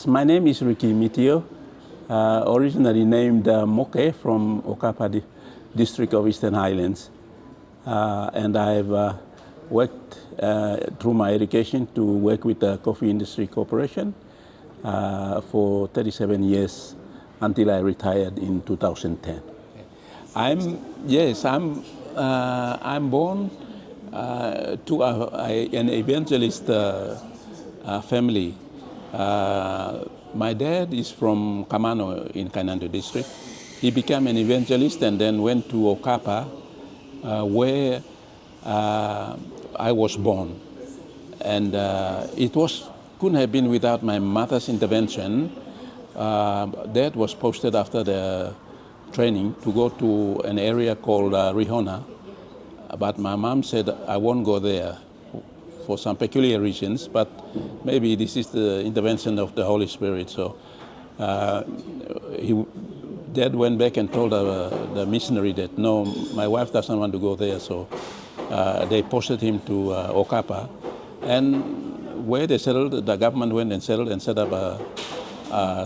My name is Ricky Mitio, originally named Moke from Okapa District of Eastern Highlands. And I've worked through my education to work with the Coffee Industry Corporation for 37 years until I retired in 2010. I'm born to an evangelist family. My dad is from Kamano in Kainantu District. He became an evangelist and then went to Okapa, where I was born. And couldn't have been without my mother's intervention. Dad was posted after the training to go to an area called Rihona, but my mom said, I won't go there for some peculiar reasons, but maybe this is the intervention of the Holy Spirit. So Dad went back and told the missionary that, no, my wife doesn't want to go there. So they posted him to Okapa. And where they settled, the government went and settled and set up a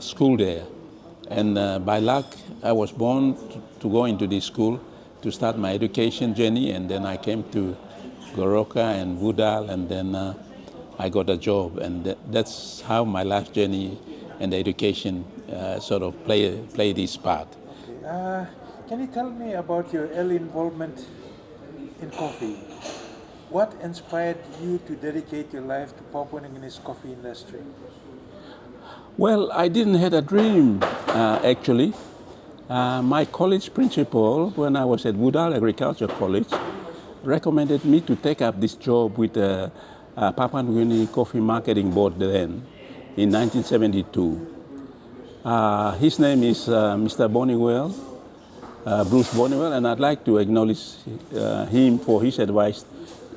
school there. And by luck, I was born to go into this school to start my education journey, and then I came to Goroka and Wudal, and then I got a job, and that's how my life journey and education sort of play this part. Can you tell me about your early involvement in coffee? What inspired you to dedicate your life to Papua New Guinea's coffee industry? Well, I didn't have a dream, actually. My college principal, when I was at Wudal Agriculture College, recommended me to take up this job with the Papua New Guinea Coffee Marketing Board then, in 1972. His name is Mr. Bonnywell, Bruce Bonnywell, and I'd like to acknowledge him for his advice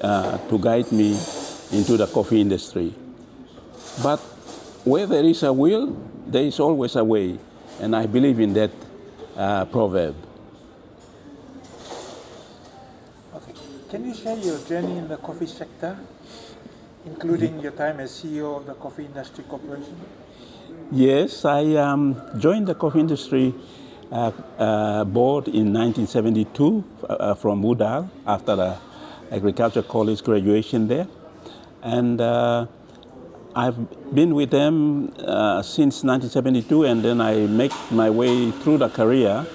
to guide me into the coffee industry. But where there is a will, there is always a way, and I believe in that proverb. Okay. Can you share your journey in the coffee sector, including your time as CEO of the Coffee Industry Corporation? Yes, I joined the coffee industry board in 1972 from Wudal after the agriculture college graduation there. And I've been with them since 1972, and then I make my way through the career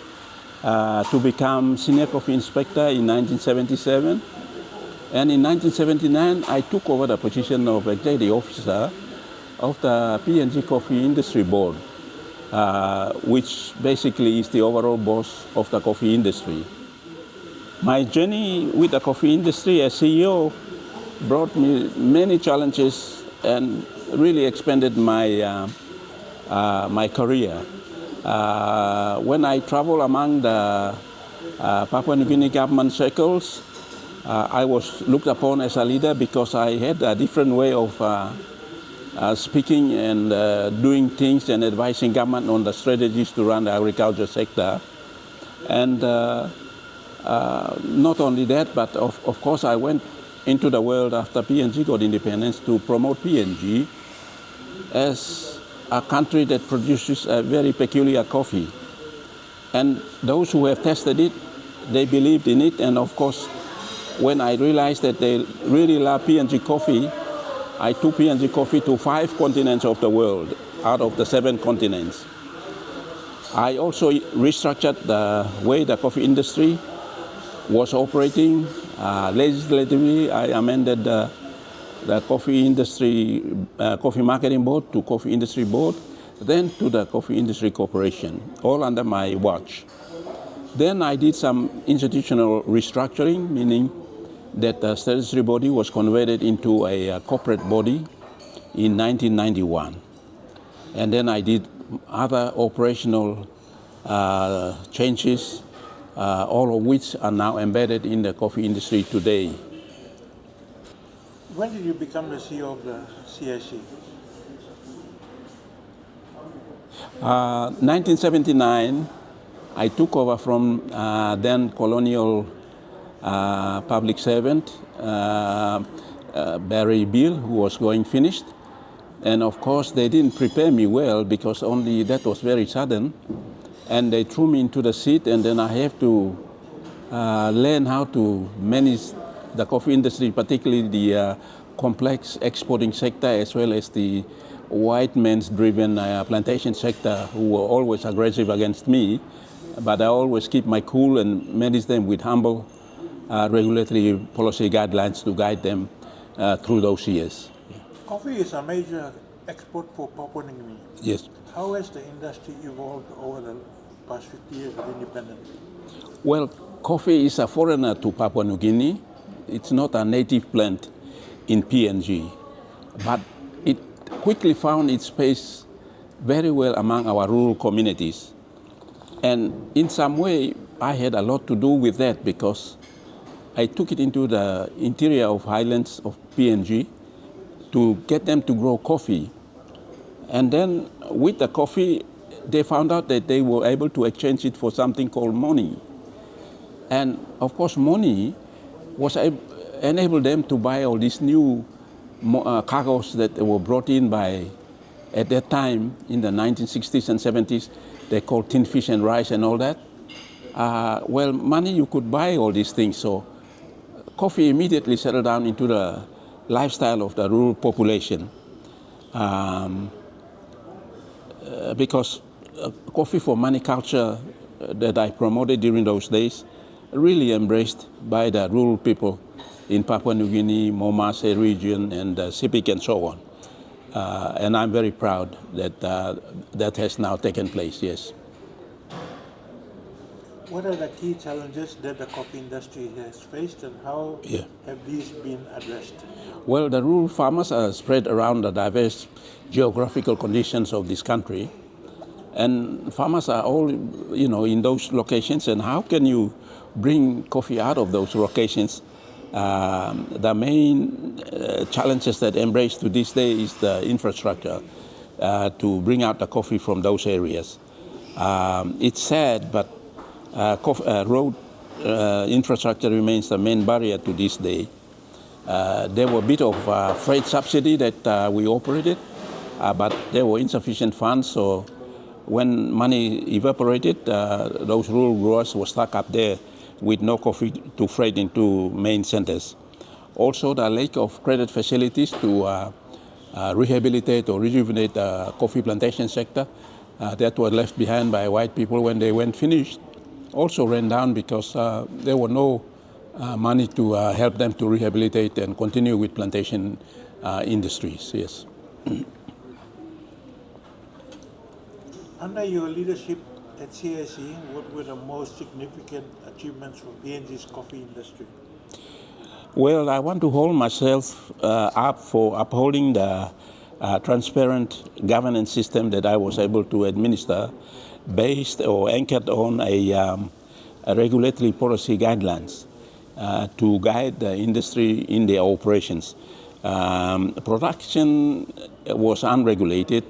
to become senior coffee inspector in 1977. And in 1979, I took over the position of executive officer of the PNG Coffee Industry Board, which basically is the overall boss of the coffee industry. My journey with the coffee industry as CEO brought me many challenges and really expanded my my career. When I travel among the Papua New Guinea government circles, I was looked upon as a leader because I had a different way of speaking and doing things and advising government on the strategies to run the agriculture sector. And not only that, but of course I went into the world after PNG got independence to promote PNG as a country that produces a very peculiar coffee. And those who have tested it, they believed in it. And of course, when I realized that they really love PNG coffee, I took PNG coffee to 5 continents of the world out of the 7 continents. I also restructured the way the coffee industry was operating. Legislatively, I amended the coffee industry, coffee marketing board to coffee industry board, then to the coffee industry corporation, all under my watch. Then I did some institutional restructuring, meaning that the statutory body was converted into a corporate body in 1991. And then I did other operational changes, all of which are now embedded in the coffee industry today. When did you become the CEO of the CIC? 1979, I took over from then colonial public servant Barry Bill, who was going finished. And of course, they didn't prepare me well because only that was very sudden. And they threw me into the seat, and then I have to learn how to manage the coffee industry, particularly the complex exporting sector, as well as the white man's driven plantation sector, who were always aggressive against me. But I always keep my cool and manage them with humble regulatory policy guidelines to guide them through those years. Coffee is a major export for Papua New Guinea. Yes. How has the industry evolved over the past 50 years of independence? Well, coffee is a foreigner to Papua New Guinea. It's not a native plant in PNG, but it quickly found its space very well among our rural communities. And in some way, I had a lot to do with that because I took it into the interior of highlands of PNG to get them to grow coffee. And then with the coffee, they found out that they were able to exchange it for something called money. And of course, money was enabled them to buy all these new cargoes that were brought in by, at that time, in the 1960s and 70s, they called tin fish and rice and all that. Well, money, you could buy all these things. So coffee immediately settled down into the lifestyle of the rural population. Because coffee for money culture that I promoted during those days really embraced by the rural people in Papua New Guinea, Momase region, and Sepik and so on. And I'm very proud that that has now taken place, yes. What are the key challenges that the coffee industry has faced, and how have these been addressed? Well, the rural farmers are spread around the diverse geographical conditions of this country. And farmers are all, in those locations. And how can you bring coffee out of those locations? The main challenges that embrace to this day is the infrastructure to bring out the coffee from those areas. It's sad, but road infrastructure remains the main barrier to this day. There were a bit of freight subsidy that we operated, but there were insufficient funds. So when money evaporated, those rural growers were stuck up there with no coffee to freight into main centers. Also, the lack of credit facilities to rehabilitate or rejuvenate the coffee plantation sector that were left behind by white people when they went finished also ran down because there were no money to help them to rehabilitate and continue with plantation industries, yes. Under your leadership at CIC, what were the most significant achievements for PNG's coffee industry? Well, I want to hold myself up for upholding the transparent governance system that I was able to administer based or anchored on a regulatory policy guidelines to guide the industry in their operations. Production was unregulated.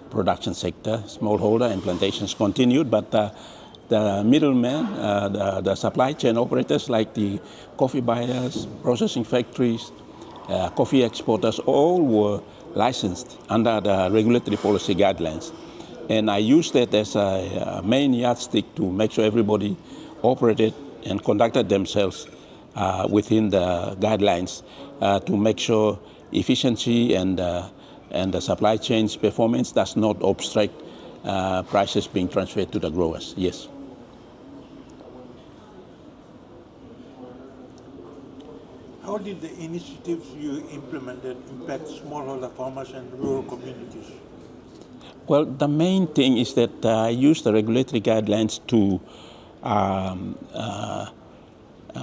Production sector, smallholder and plantations continued, but the middlemen, the supply chain operators like the coffee buyers, processing factories, coffee exporters, all were licensed under the regulatory policy guidelines. And I used that as a main yardstick to make sure everybody operated and conducted themselves within the guidelines to make sure efficiency and the supply chain's performance does not obstruct prices being transferred to the growers, yes. How did the initiatives you implemented impact smallholder farmers and rural communities? Well, the main thing is that I use the regulatory guidelines to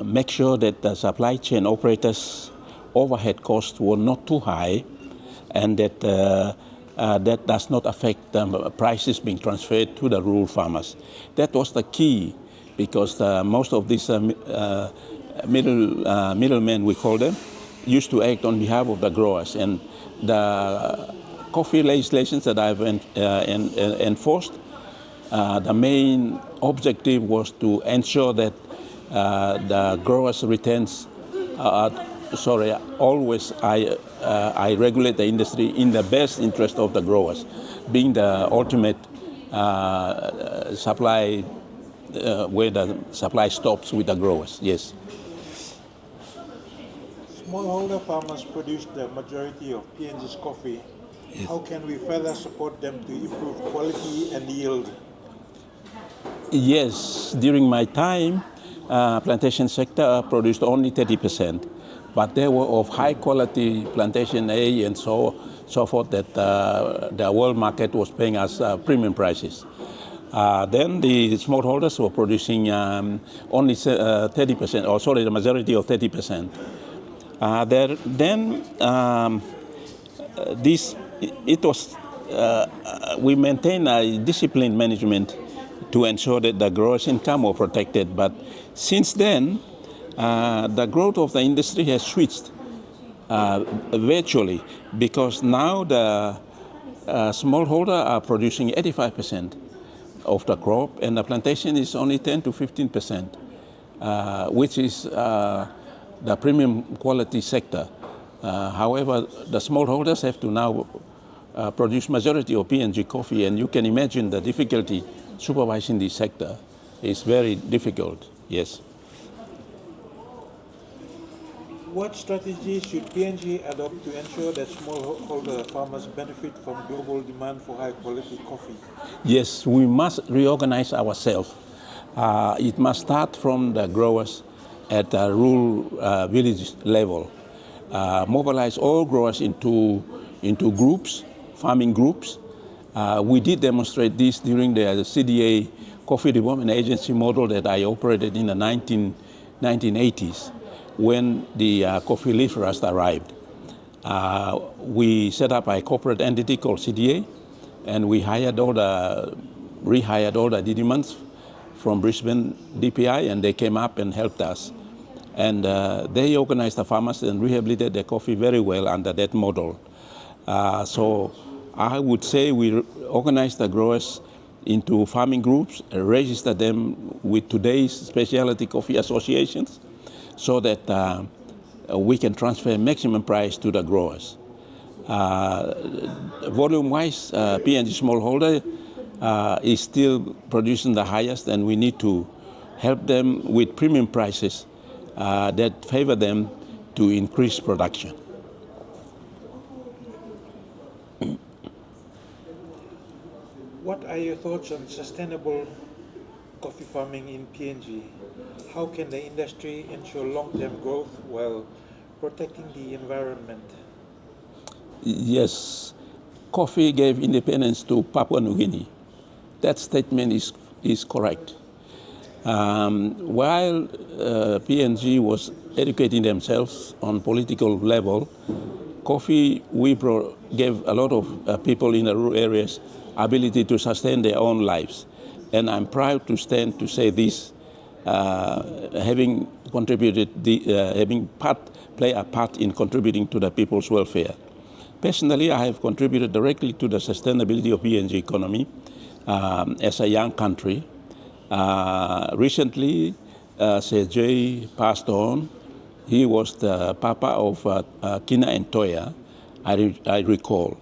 make sure that the supply chain operators' overhead costs were not too high, and that that does not affect the prices being transferred to the rural farmers. That was the key, because most of these middlemen, we call them, used to act on behalf of the growers. And the coffee legislations that I've enforced, the main objective was to ensure that the growers' returns sorry, always I regulate the industry in the best interest of the growers, being the ultimate supply, where the supply stops with the growers, yes. Smallholder farmers produce the majority of PNG's coffee. Yes. How can we further support them to improve quality and yield? Yes, during my time, plantation sector produced only 30%, but they were of high quality plantation A and so forth that the world market was paying us premium prices. Then the smallholders were producing only 30%, or sorry, the majority of 30%. This it was we maintain a disciplined management to ensure that the growers' income were protected. But since then, the growth of the industry has switched virtually, because now the smallholder are producing 85% of the crop, and the plantation is only 10 to 15%, which is the premium quality sector. However, the smallholders have to now produce majority of PNG coffee, and you can imagine the difficulty supervising this sector is very difficult, yes. What strategies should PNG adopt to ensure that smallholder farmers benefit from global demand for high quality coffee? Yes, we must reorganize ourselves. It must start from the growers at the rural village level. Mobilize all growers into groups, farming groups. We did demonstrate this during the CDA Coffee Development Agency model that I operated in the 1980s when the coffee leaf rust arrived. We set up a corporate entity called CDA, and we rehired all the didimans from Brisbane DPI, and they came up and helped us. And they organized the farmers and rehabilitated their coffee very well under that model. So I would say we organized the growers into farming groups, register them with today's specialty coffee associations, so that we can transfer maximum price to the growers. Volume-wise, PNG smallholder is still producing the highest, and we need to help them with premium prices that favor them to increase production. What are your thoughts on sustainable coffee farming in PNG? How can the industry ensure long-term growth while protecting the environment? Yes, coffee gave independence to Papua New Guinea. That statement is correct. While PNG was educating themselves on political level, coffee gave a lot of people in the rural areas ability to sustain their own lives. And I'm proud to stand to say this, having contributed, play a part in contributing to the people's welfare. Personally, I have contributed directly to the sustainability of PNG economy as a young country. Recently, Sejay passed on. He was the papa of Kina and Toya, I recall.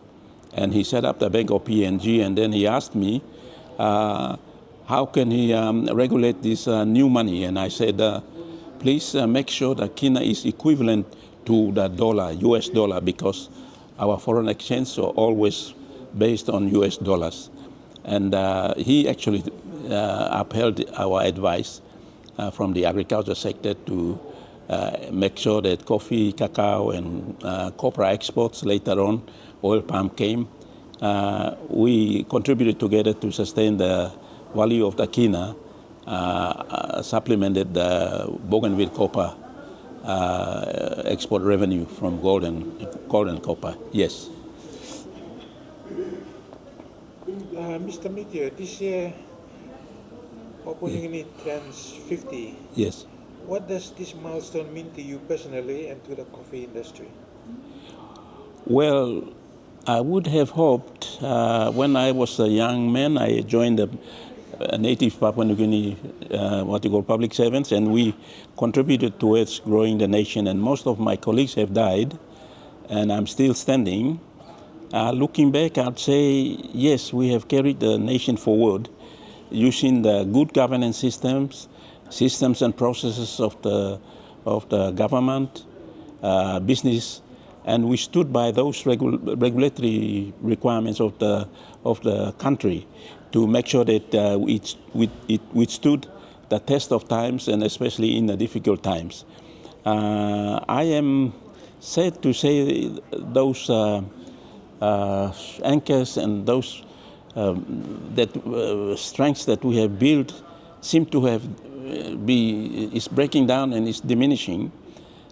And he set up the Bank of PNG, and then he asked me, how can he regulate this new money? And I said, please make sure that Kina is equivalent to the dollar, US dollar, because our foreign exchange are always based on US dollars. And he actually upheld our advice from the agriculture sector to make sure that coffee, cacao, and copra exports, later on oil palm came. We contributed together to sustain the value of the Kina, supplemented the bougainville copper export revenue from gold and copper. Yes. Mr. Mitio, this year Papua New Guinea turns 50. Yes. What does this milestone mean to you personally and to the coffee industry? Well, I would have hoped when I was a young man, I joined the native Papua New Guinea, what you call public servants, and we contributed towards growing the nation. And most of my colleagues have died, and I'm still standing. Looking back, I'd say, yes, we have carried the nation forward using the good governance systems and processes of the government, business, and we stood by those regulatory requirements of the country to make sure that it withstood the test of times, and especially in the difficult times. I am sad to say those anchors and those strengths that we have built seem to have is breaking down and is diminishing,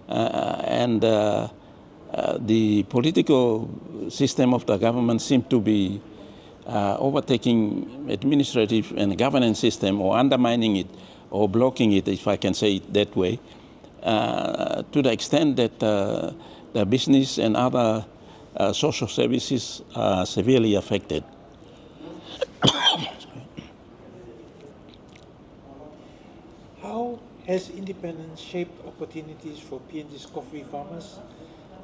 and the political system of the government seems to be overtaking administrative and governance system, or undermining it, or blocking it, if I can say it that way, to the extent that the business and other social services are severely affected. How has independence shaped opportunities for PNG's coffee farmers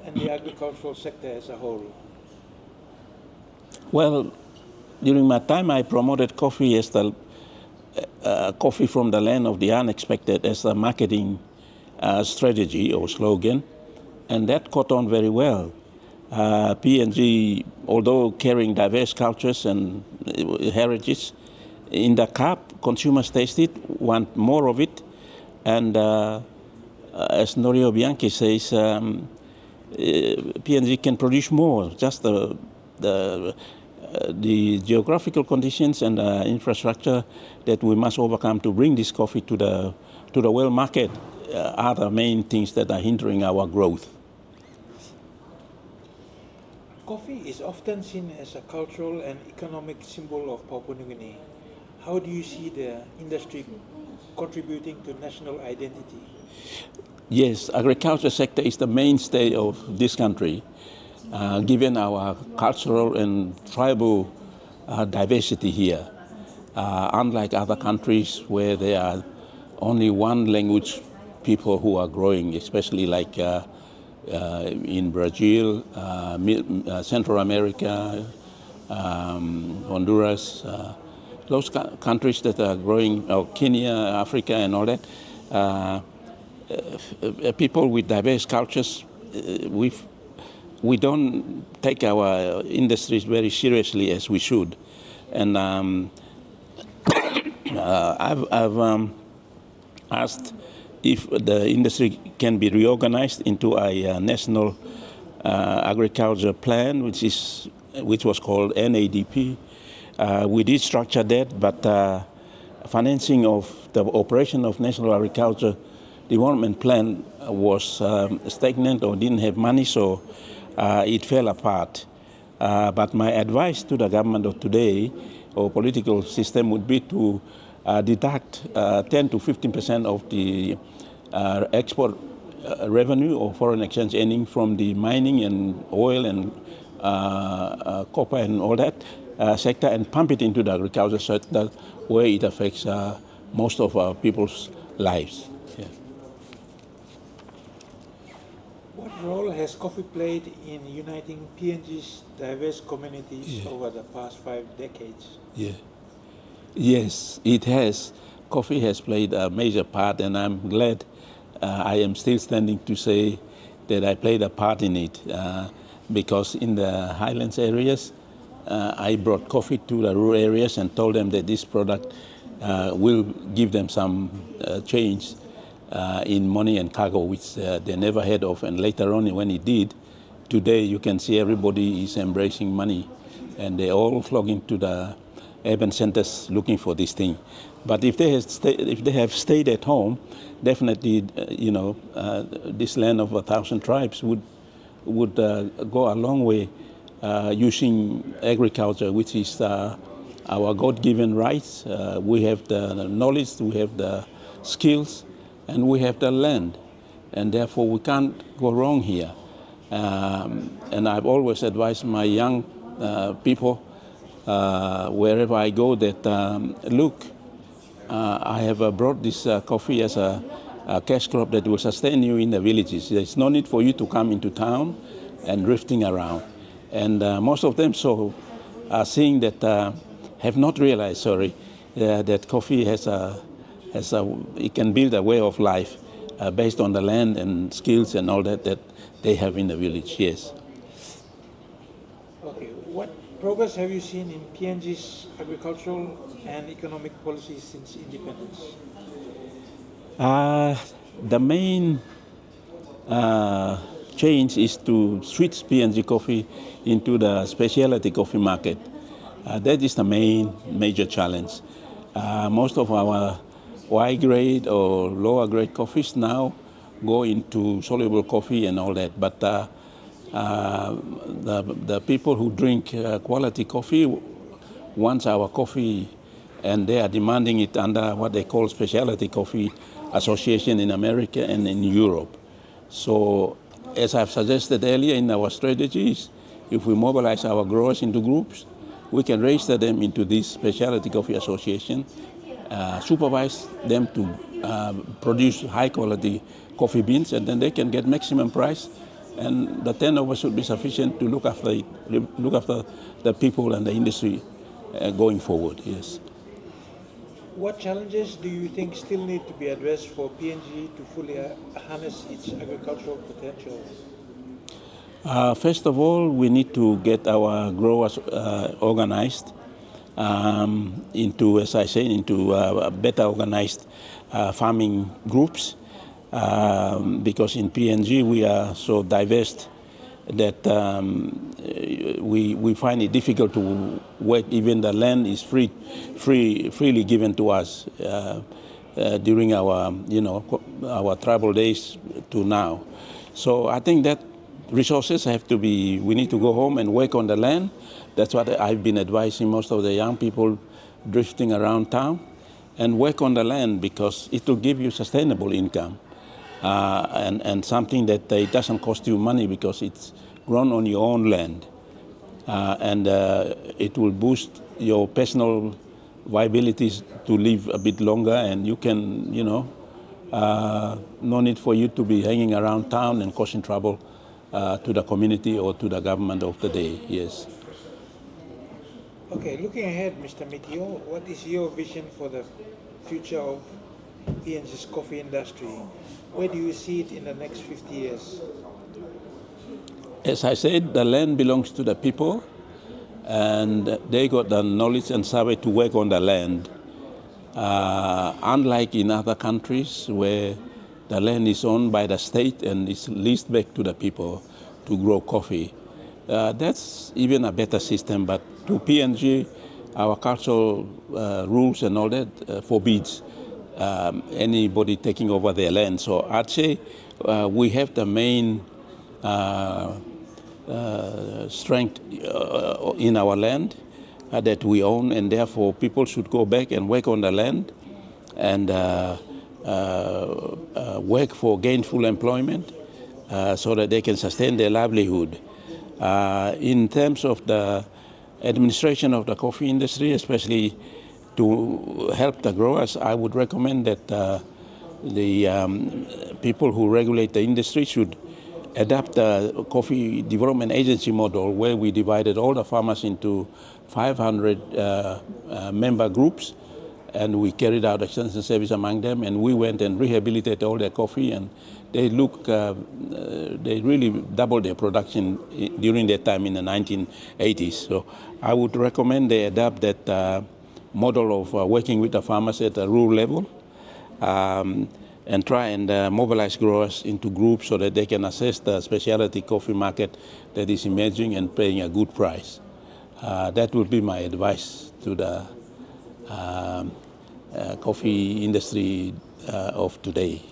and the agricultural sector as a whole? Well, during my time, I promoted coffee as the coffee from the land of the unexpected as a marketing strategy or slogan, and that caught on very well. PNG, although carrying diverse cultures and heritages, in the cup, consumers taste it, want more of it, and as Norio Bianchi says, PNG can produce more. Just the geographical conditions and infrastructure that we must overcome to bring this coffee to the world market are the main things that are hindering our growth. Coffee is often seen as a cultural and economic symbol of Papua New Guinea. How do you see the industry contributing to national identity? Yes, agriculture sector is the mainstay of this country, given our cultural and tribal diversity here. Unlike other countries where there are only one language people who are growing, especially like in Brazil, Central America, Honduras, those countries that are growing, Kenya, Africa, and all that. People with diverse cultures, we don't take our industries very seriously as we should, and I've asked if the industry can be reorganized into a national agriculture plan, which was called NADP. We did structure that, but financing of the operation of National Agriculture Development Plan was stagnant or didn't have money, so it fell apart. But my advice to the government of today, or political system, would be to deduct 10 to 15% of the export revenue or foreign exchange earning from the mining and oil and copper and all that sector, and pump it into the agriculture sector where it affects most of our people's lives. Yeah. What role has coffee played in uniting PNG's diverse communities over the past 5 decades? Yeah. Yes, it has. Coffee has played a major part, and I'm glad I am still standing to say that I played a part in it, because in the highlands areas, I brought coffee to the rural areas and told them that this product will give them some change in money and cargo, which they never heard of. And later on, when it did, today you can see everybody is embracing money, and they all flocking to the urban centers looking for this thing. But if they have stayed at home, definitely, this land of 1,000 tribes would go a long way using agriculture, which is our God-given rights. We have the knowledge, we have the skills, and we have the land, and therefore we can't go wrong here. And I've always advised my young people wherever I go that look, I have brought this coffee as a cash crop that will sustain you in the villages. There's no need for you to come into town and drifting around. And most of them are seeing that, have not realized, that coffee it can build a way of life based on the land and skills and all that they have in the village, yes. Okay, what progress have you seen in PNG's agricultural and economic policies since independence? The main change is to switch PNG coffee into the specialty coffee market. That is the major challenge. Most of our Y-grade or lower grade coffees now go into soluble coffee and all that. But the people who drink quality coffee want our coffee, and they are demanding it under what they call Specialty Coffee Association in America and in Europe. So, as I've suggested earlier in our strategies, if we mobilize our growers into groups, we can register them into this Specialty Coffee Association, supervise them to produce high quality coffee beans, and then they can get maximum price, and the turnover should be sufficient to look after the people and the industry going forward, yes. What challenges do you think still need to be addressed for PNG to fully harness its agricultural potential? First of all, we need to get our growers organized into, as I say, into better organized farming groups, because in PNG we are so diverse that we find it difficult to work. Even the land is freely given to us during our tribal days to now. So I think that resources we need to go home and work on the land. That's what I've been advising most of the young people drifting around town, and work on the land because it will give you sustainable income. And something that it doesn't cost you money because it's grown on your own land. And it will boost your personal viabilities to live a bit longer, and you can, no need for you to be hanging around town and causing trouble to the community or to the government of the day, yes. Okay, looking ahead, Mr. Mitio, what is your vision for the future of PNG's coffee industry? Where do you see it in the next 50 years? As I said, the land belongs to the people, and they got the knowledge and survey to work on the land. Unlike in other countries where the land is owned by the state and is leased back to the people to grow coffee. That's even a better system, but to PNG, our cultural rules and all that forbids anybody taking over their land. So I'd say we have the main strength in our land that we own, and therefore people should go back and work on the land and work for gainful employment so that they can sustain their livelihood. In terms of the administration of the coffee industry, especially to help the growers, I would recommend that the people who regulate the industry should adapt the coffee development agency model, where we divided all the farmers into 500 member groups, and we carried out extension service among them, and we went and rehabilitated all their coffee, and they really doubled their production during that time in the 1980s. So I would recommend they adapt that model of working with the farmers at a rural level, and try and mobilize growers into groups so that they can assess the specialty coffee market that is emerging and paying a good price. That would be my advice to the coffee industry of today.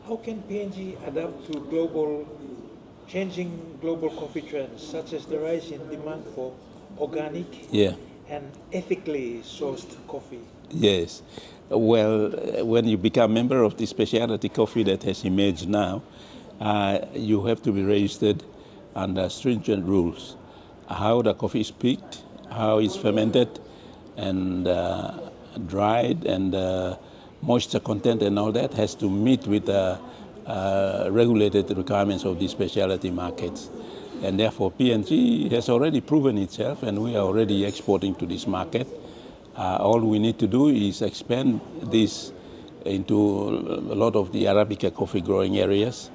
How can PNG adapt to changing global coffee trends, such as the rise in demand for organic and ethically sourced coffee? Yes. Well, when you become a member of the specialty coffee that has emerged now, you have to be registered under stringent rules. How the coffee is picked, how it's fermented, and dried and moisture content and all that has to meet with the regulated requirements of the specialty markets. And therefore PNG has already proven itself and we are already exporting to this market. All we need to do is expand this into a lot of the Arabica coffee growing areas.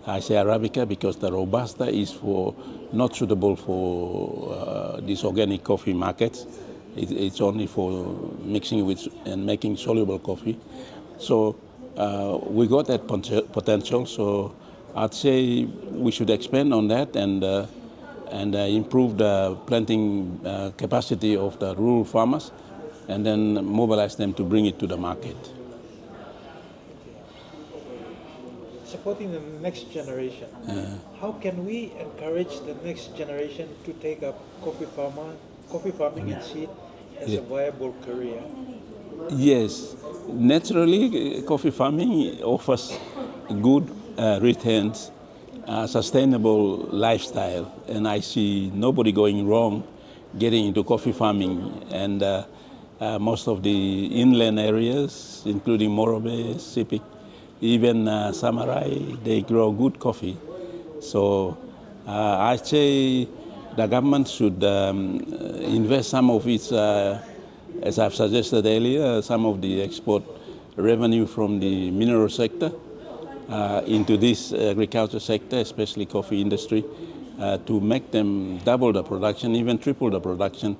I say Arabica because the Robusta is not suitable for these organic coffee markets. It's only for mixing with and making soluble coffee. So we got that potential. So I'd say we should expand on that and improve the planting capacity of the rural farmers and then mobilize them to bring it to the market. Supporting the next generation, how can we encourage the next generation to take up coffee farming and seed as a viable career? Yes, naturally coffee farming offers good returns, sustainable lifestyle, and I see nobody going wrong getting into coffee farming. And most of the inland areas, including Morobe, Sipik, even Samarai, they grow good coffee. So I say the government should invest some of its, as I've suggested earlier, some of the export revenue from the mineral sector into this agriculture sector, especially coffee industry, to make them double the production, even triple the production,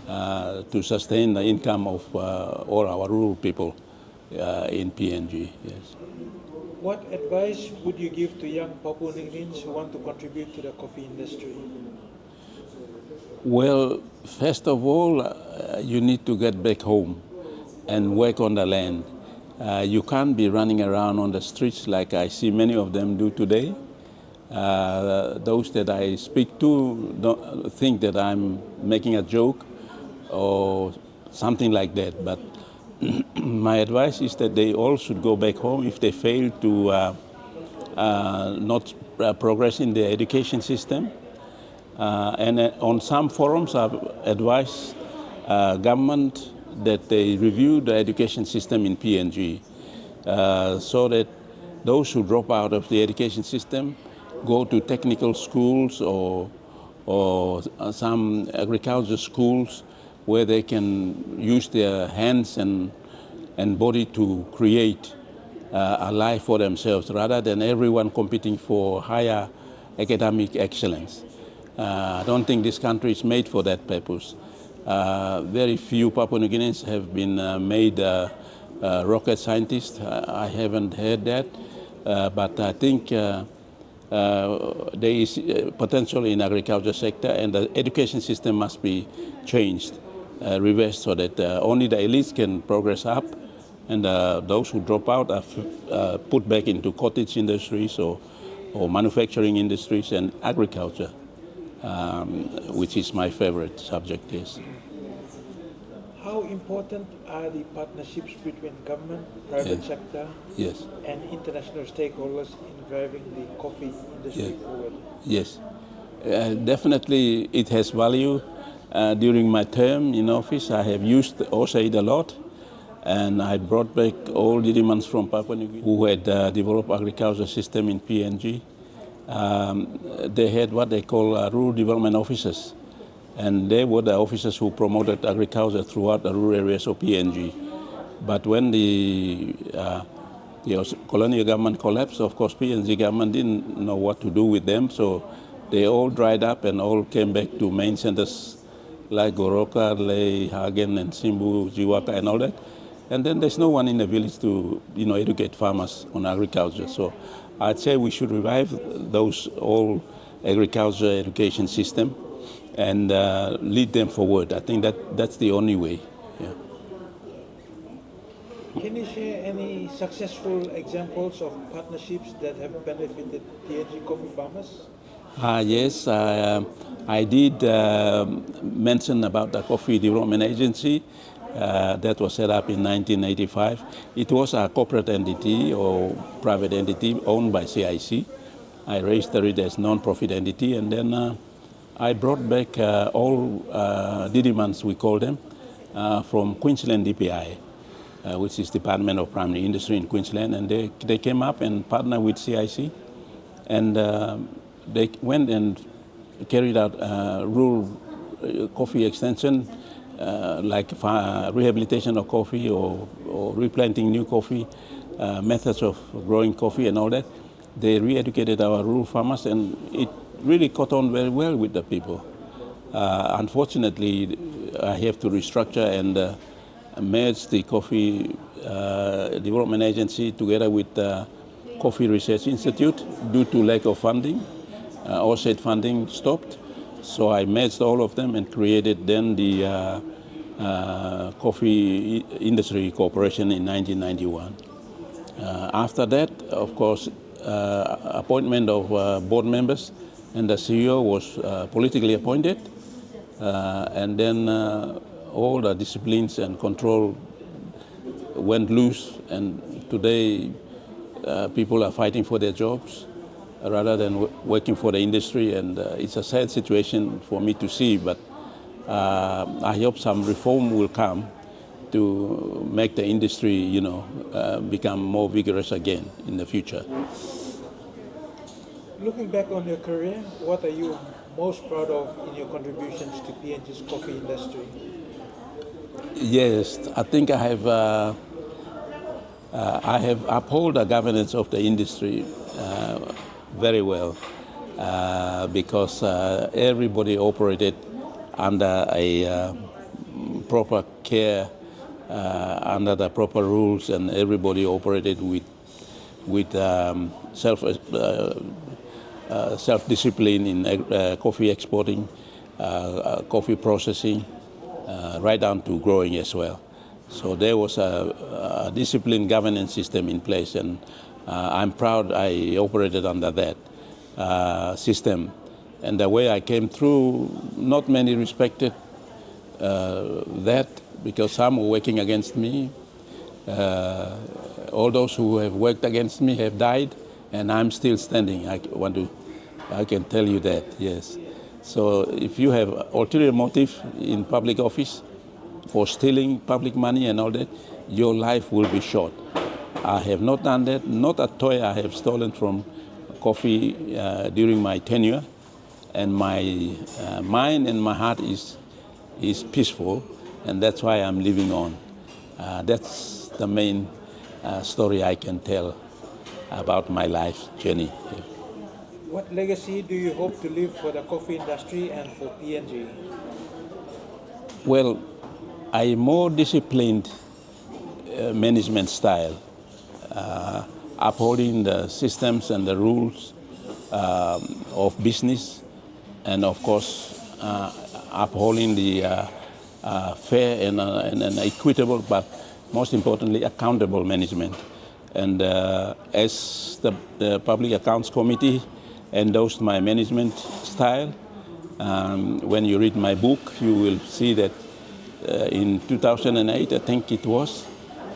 to sustain the income of all our rural people in PNG. Yes. What advice would you give to young Papua New Guineans who want to contribute to the coffee industry? Well, first of all, you need to get back home and work on the land. You can't be running around on the streets like I see many of them do today. Those that I speak to don't think that I'm making a joke or something like that. But my advice is that they all should go back home if they fail to not progress in the education system. And on some forums, I've advised government that they review the education system in PNG so that those who drop out of the education system go to technical schools or some agriculture schools where they can use their hands and body to create a life for themselves rather than everyone competing for higher academic excellence. I don't think this country is made for that purpose. Very few Papua New Guineans have been made rocket scientists. I haven't heard that, but I think there is potential in agriculture sector, and the education system must be changed, reversed, so that only the elites can progress up, and those who drop out are put back into cottage industries or manufacturing industries and agriculture. Which is my favorite subject. Yes. How important are the partnerships between government, private sector, yes, and international stakeholders in driving the coffee industry forward? Yes, definitely it has value. During my term in office, I have used OSAID a lot, and I brought back all the demands from Papua New Guinea who had developed agriculture system in PNG. They had what they call rural development officers, and they were the officers who promoted agriculture throughout the rural areas of PNG. But when the colonial government collapsed, of course, PNG government didn't know what to do with them, so they all dried up and all came back to main centers like Goroka, Lei, Hagen, and Simbu, Jiwaka, and all that. And then there's no one in the village to, educate farmers on agriculture. So I'd say we should revive those old agriculture education system and lead them forward. I think that's the only way. Yeah. Can you share any successful examples of partnerships that have benefited PNG coffee farmers? Yes, I did mention about the Coffee Development Agency that was set up in 1985. It was a corporate entity or private entity owned by CIC. I registered it as non-profit entity, and then I brought back all didimans, we call them, from Queensland DPI, which is Department of Primary Industry in Queensland, and they came up and partnered with CIC, and they went and carried out rural coffee extension, like rehabilitation of coffee or replanting new coffee, methods of growing coffee and all that. They re-educated our rural farmers, and it really caught on very well with the people. Unfortunately, I have to restructure and merge the Coffee Development Agency together with the Coffee Research Institute due to lack of funding. All state funding stopped. So I merged all of them and created then the Coffee Industry Corporation in 1991. After that, of course, appointment of board members, and the CEO was politically appointed, and then all the disciplines and control went loose, and today people are fighting for their jobs rather than working for the industry, and it's a sad situation for me to see, but I hope some reform will come to make the industry, become more vigorous again in the future. Looking back on your career, what are you most proud of in your contributions to PNG's coffee industry? Yes, I think I have upheld the governance of the industry very well because everybody operated under a proper care, under the proper rules, and everybody operated with self-discipline in coffee exporting, coffee processing, right down to growing as well. So there was a disciplined governance system in place, and I'm proud I operated under that system. And the way I came through, not many respected that, because some were working against me. All those who have worked against me have died, and I'm still standing. I can tell you that, yes. So if you have ulterior motive in public office for stealing public money and all that, your life will be short. I have not done that. Not a toy I have stolen from coffee during my tenure, and my mind and my heart is peaceful, and that's why I'm living on. That's the main story I can tell about my life journey. What legacy do you hope to leave for the coffee industry and for PNG? Well, a more disciplined management style, upholding the systems and the rules of business, and of course upholding the fair and equitable, but most importantly accountable management. And as the Public Accounts Committee endorsed my management style, when you read my book, you will see that in 2008, I think it was,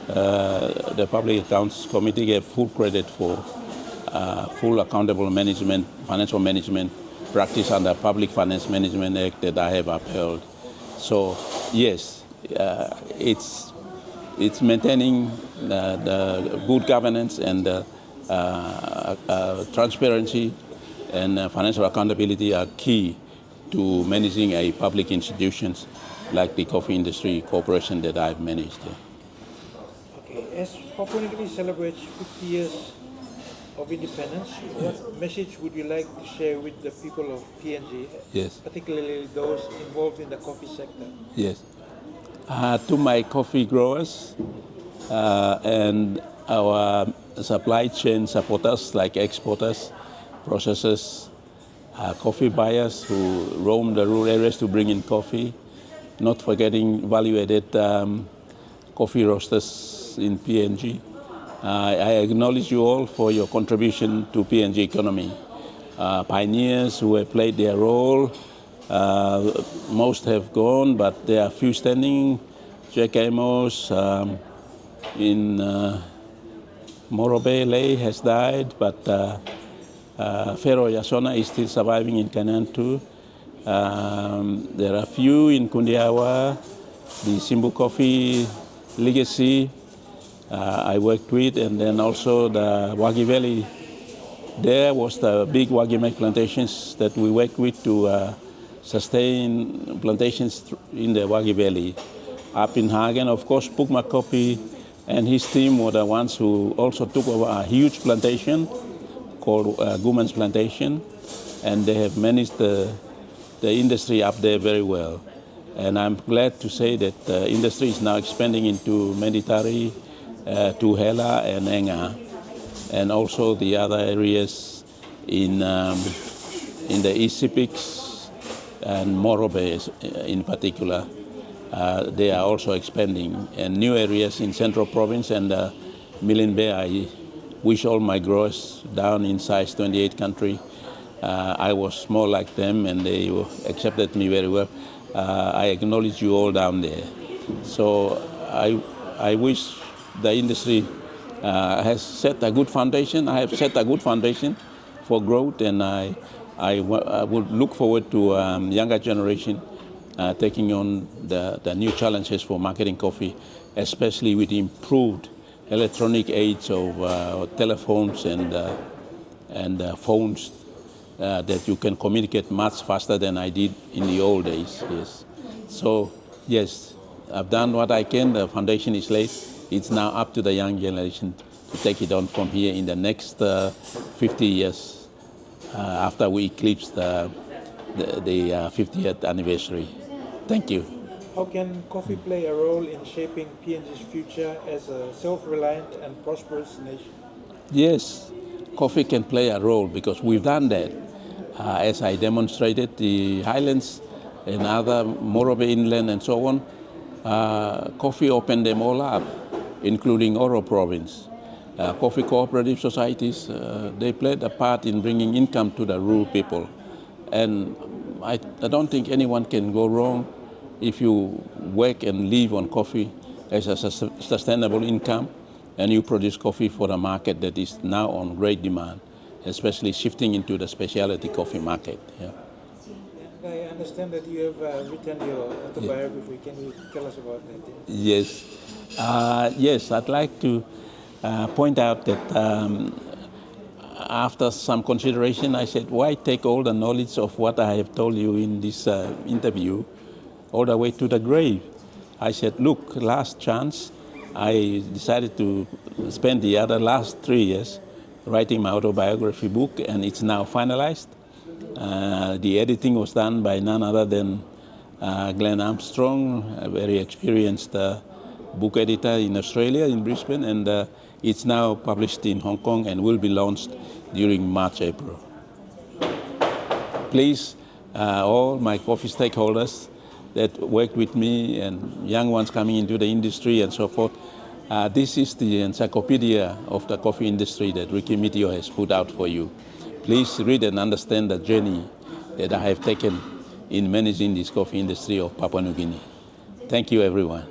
the Public Accounts Committee gave full credit for full accountable management, financial management practice under Public Finance Management Act that I have upheld. So yes, it's maintaining the good governance and transparency and financial accountability are key to managing a public institutions like the Coffee Industry Corporation that I've managed. Okay, as Papua New Guinea celebrates 50 years of independence, what message would you like to share with the people of PNG, Yes. particularly those involved in the coffee sector? Yes. To my coffee growers and our supply chain supporters like exporters, processors, coffee buyers who roam the rural areas to bring in coffee, not forgetting value-added coffee roasters in PNG. I acknowledge you all for your contribution to PNG economy. Pioneers who have played their role, most have gone, but there are few standing. Jack Amos in Morobe, Lay has died, but Pharaoh Yasona is still surviving in Canaan too. There are few in Kundiawa, the Simbu Coffee legacy I worked with, and then also the Wagi Valley. There was the big Wagi plantations that we worked with to sustain plantations in the Wagi Valley. Up in Hagen, of course, Pukma Coffee and his team were the ones who also took over a huge plantation called Guman's Plantation, and they have managed the industry up there very well. And I'm glad to say that the industry is now expanding into Meditari, Tuhela, and Enga, and also the other areas in the East Sipics and Morobe in particular. They are also expanding, and new areas in Central Province and Milne Bay. I wish all my growers down in size 28 country. I was small like them, and they accepted me very well. I acknowledge you all down there. So I wish the industry has set a good foundation. I have set a good foundation for growth, and I would look forward to younger generation taking on the new challenges for marketing coffee, especially with improved electronic aids of telephones and phones that you can communicate much faster than I did in the old days. Yes. So yes, I've done what I can. The foundation is laid. It's now up to the young generation to take it on from here in the next 50 years after we eclipse the 50th anniversary. Thank you. How can coffee play a role in shaping PNG's future as a self-reliant and prosperous nation? Yes, coffee can play a role because we've done that. As I demonstrated, the highlands and other Morobe inland and so on, coffee opened them all up, including Oro province. Coffee cooperative societies, they played a part in bringing income to the rural people. And I don't think anyone can go wrong if you work and live on coffee as a sustainable income, and you produce coffee for a market that is now on great demand, especially shifting into the specialty coffee market. Yeah. And I understand that you have written your autobiography. Can you tell us about that? Yes. Yes, I'd like to point out that after some consideration, I said, why take all the knowledge of what I have told you in this interview all the way to the grave? I said, look, last chance. I decided to spend the other last 3 years writing my autobiography book, and it's now finalized. The editing was done by none other than Glenn Armstrong, a very experienced book editor in Australia, in Brisbane, and it's now published in Hong Kong and will be launched during March, April. Please, all my coffee stakeholders that work with me and young ones coming into the industry and so forth, this is the encyclopedia of the coffee industry that Ricky Mitio has put out for you. Please read and understand the journey that I have taken in managing this coffee industry of Papua New Guinea. Thank you, everyone.